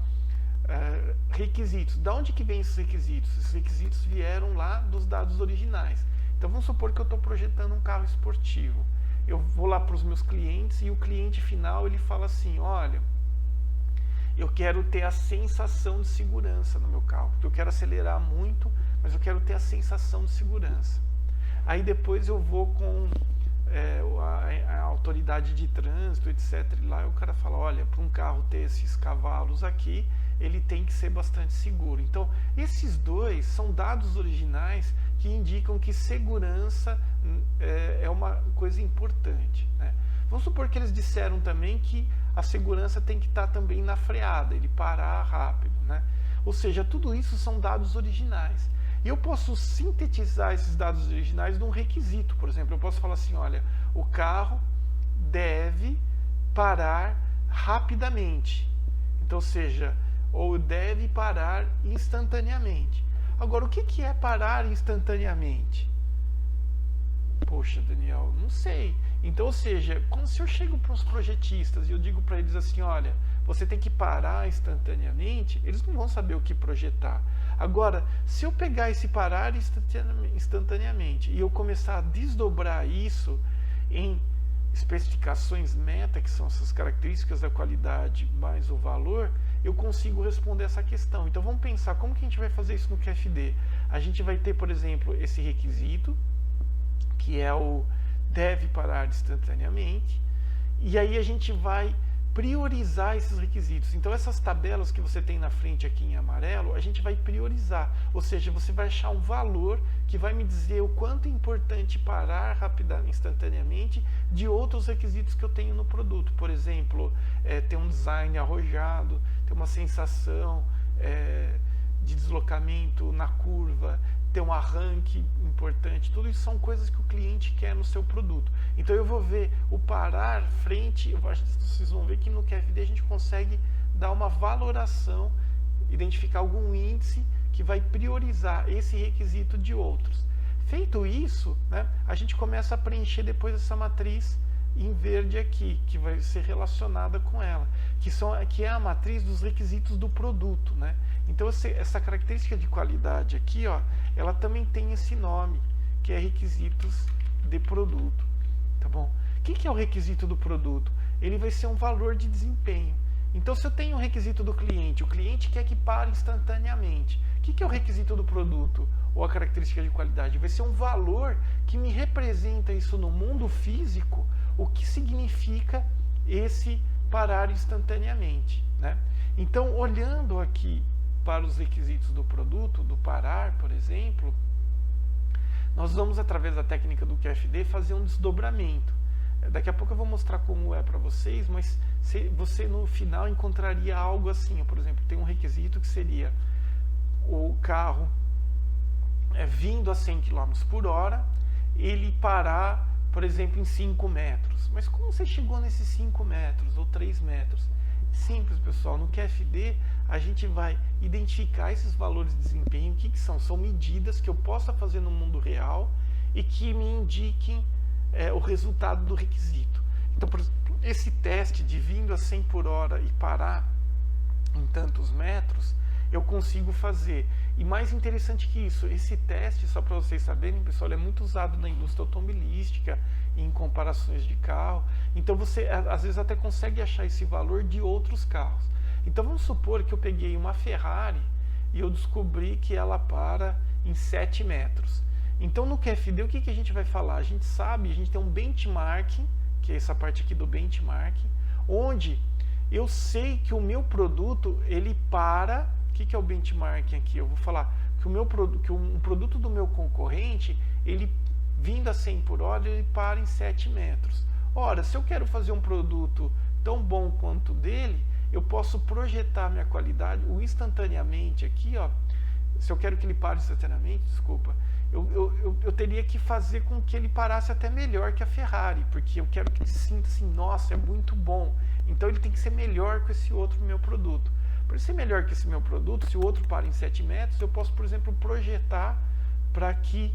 requisitos. Da onde que vem esses requisitos? Esses requisitos vieram lá dos dados originais. Então vamos supor que eu estou projetando um carro esportivo. Eu vou lá para os meus clientes e o cliente final ele fala assim, olha, eu quero ter a sensação de segurança no meu carro, porque eu quero acelerar muito, mas eu quero ter a sensação de segurança. Aí depois eu vou com a autoridade de trânsito, etc. E lá o cara fala, olha, para um carro ter esses cavalos aqui, ele tem que ser bastante seguro. Então, esses dois são dados originais que indicam que segurança é uma coisa importante, né? Vamos supor que eles disseram também que a segurança tem que estar também na freada, ele parar rápido, né? Ou seja, tudo isso são dados originais. E eu posso sintetizar esses dados originais num requisito. Por exemplo, eu posso falar assim, olha, o carro deve parar rapidamente. Então, ou seja, ou deve parar instantaneamente. Agora, o que é parar instantaneamente? Poxa, Daniel, não sei. Então, ou seja, quando se eu chego para os projetistas e eu digo para eles assim, olha, você tem que parar instantaneamente, eles não vão saber o que projetar. Agora, se eu pegar esse parar instantaneamente e eu começar a desdobrar isso em especificações meta, que são essas características da qualidade mais o valor, eu consigo responder essa questão. Então vamos pensar, como que a gente vai fazer isso no QFD? A gente vai ter, por exemplo, esse requisito, que é o deve parar instantaneamente, e aí a gente vai priorizar esses requisitos. Então essas tabelas que você tem na frente aqui em amarelo, a gente vai priorizar, ou seja, você vai achar um valor que vai me dizer o quanto é importante parar rapidamente, instantaneamente, de outros requisitos que eu tenho no produto. Por exemplo, ter um design arrojado, ter uma sensação de deslocamento na curva, ter um arranque importante, tudo isso são coisas que o cliente quer no seu produto. Então eu vou ver o parar frente, vocês vão ver que no QFD a gente consegue dar uma valoração, identificar algum índice que vai priorizar esse requisito de outros. Feito isso, né, a gente começa a preencher depois essa matriz em verde aqui, que vai ser relacionada com ela, que é a matriz dos requisitos do produto, né? Então essa característica de qualidade aqui, ó, ela também tem esse nome, que é requisitos de produto, tá bom? O que é o requisito do produto? Ele vai ser um valor de desempenho. Então, se eu tenho um requisito do cliente, o cliente quer que pare instantaneamente. O que é o requisito do produto ou a característica de qualidade? Vai ser um valor que me representa isso no mundo físico, o que significa esse parar instantaneamente, né? Então, olhando aqui para os requisitos do produto, do parar, por exemplo, nós vamos, através da técnica do QFD, fazer um desdobramento. Daqui a pouco eu vou mostrar como é para vocês, mas você no final encontraria algo assim, por exemplo, tem um requisito que seria o carro vindo a 100 km por hora, ele parar, por exemplo, em 5 metros. Mas como você chegou nesses 5 metros ou 3 metros? Simples, pessoal. No QFD, a gente vai identificar esses valores de desempenho. O que são? São medidas que eu possa fazer no mundo real e que me indiquem o resultado do requisito. Então, por exemplo, esse teste de vindo a 100 por hora e parar em tantos metros, eu consigo fazer. E mais interessante que isso, esse teste, só para vocês saberem, pessoal, ele é muito usado na indústria automobilística, em comparações de carro. Então você, às vezes, até consegue achar esse valor de outros carros. Então vamos supor que eu peguei uma Ferrari e eu descobri que ela para em 7 metros. Então no QFD, o que a gente vai falar? A gente sabe, a gente tem um benchmarking, que é essa parte aqui do benchmarking, onde eu sei que o meu produto, ele para... O que é o benchmarking aqui? Eu vou falar que um produto do meu concorrente, ele vindo a 100 por hora, ele para em 7 metros. Ora, se eu quero fazer um produto tão bom quanto o dele, eu posso projetar minha qualidade, o instantaneamente aqui, ó, se eu quero que ele pare instantaneamente, desculpa, eu teria que fazer com que ele parasse até melhor que a Ferrari, porque eu quero que ele sinta assim, nossa, é muito bom. Então ele tem que ser melhor que esse outro meu produto. Para ser melhor que esse meu produto, se o outro para em 7 metros, eu posso, por exemplo, projetar para que,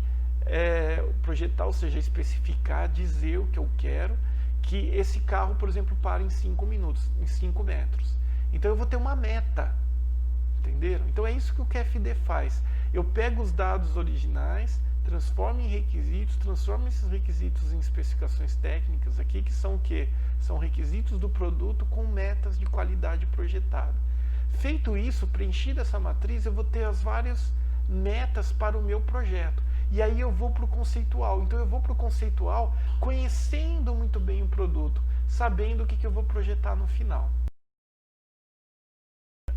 ou seja, especificar, dizer o que eu quero, que esse carro, por exemplo, pare em 5 minutos, em 5 metros. Então eu vou ter uma meta, entenderam? Então é isso que o QFD faz. Eu pego os dados originais, transformo em requisitos, transformo esses requisitos em especificações técnicas aqui, que são o quê? São requisitos do produto com metas de qualidade projetada. Feito isso, preenchida essa matriz, eu vou ter as várias metas para o meu projeto. E aí eu vou para o conceitual. Então eu vou para o conceitual conhecendo muito bem o produto, sabendo o que eu vou projetar no final.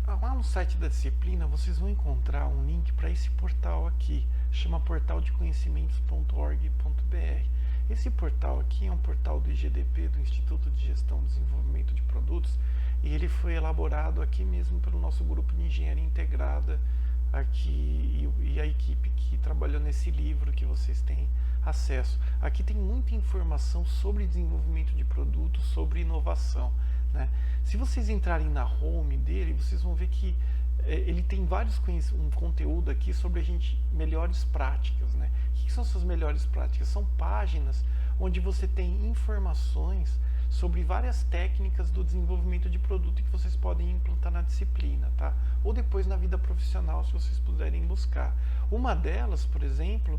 Lá no site da disciplina, vocês vão encontrar um link para esse portal aqui, chama portaldeconhecimentos.org.br. Esse portal aqui é um portal do IGDP, do Instituto de Gestão e Desenvolvimento de Produtos, e ele foi elaborado aqui mesmo pelo nosso grupo de engenharia integrada aqui e a equipe que trabalhou nesse livro que vocês têm acesso. Aqui tem muita informação sobre desenvolvimento de produtos, sobre inovação. né? Se vocês entrarem na home dele, vocês vão ver que ele tem um conteúdo aqui sobre melhores práticas, né? O que são essas melhores práticas? São páginas onde você tem informações sobre várias técnicas do desenvolvimento de produto que vocês podem implantar na disciplina, tá? Ou depois na vida profissional, se vocês puderem buscar. Uma delas, por exemplo,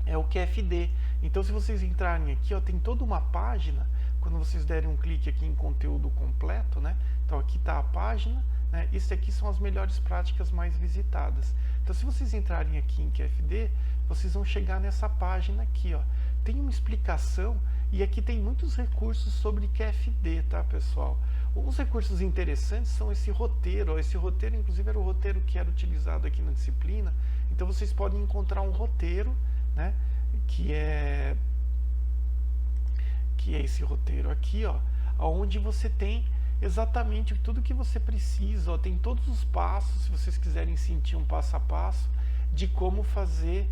é o QFD. Então, se vocês entrarem aqui, ó, tem toda uma página. Quando vocês derem um clique aqui em conteúdo completo, né? Então aqui está a página, né? Isso aqui são as melhores práticas mais visitadas. Então, se vocês entrarem aqui em QFD, vocês vão chegar nessa página aqui, ó. Tem uma explicação e aqui tem muitos recursos sobre QFD, tá, pessoal? Uns recursos interessantes são esse roteiro, ó. Esse roteiro, inclusive, era o roteiro que era utilizado aqui na disciplina. Então, vocês podem encontrar um roteiro, né? Que é esse roteiro aqui, ó, onde você tem exatamente tudo que você precisa, ó, tem todos os passos, se vocês quiserem sentir um passo a passo de como fazer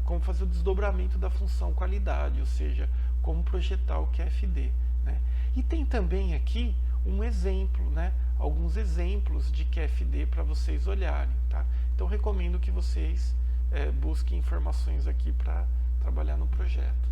o desdobramento da função qualidade, ou seja, como projetar o QFD, né? E tem também aqui um exemplo, né? Alguns exemplos de QFD para vocês olharem, tá? Então recomendo que vocês busquem informações aqui para trabalhar no projeto.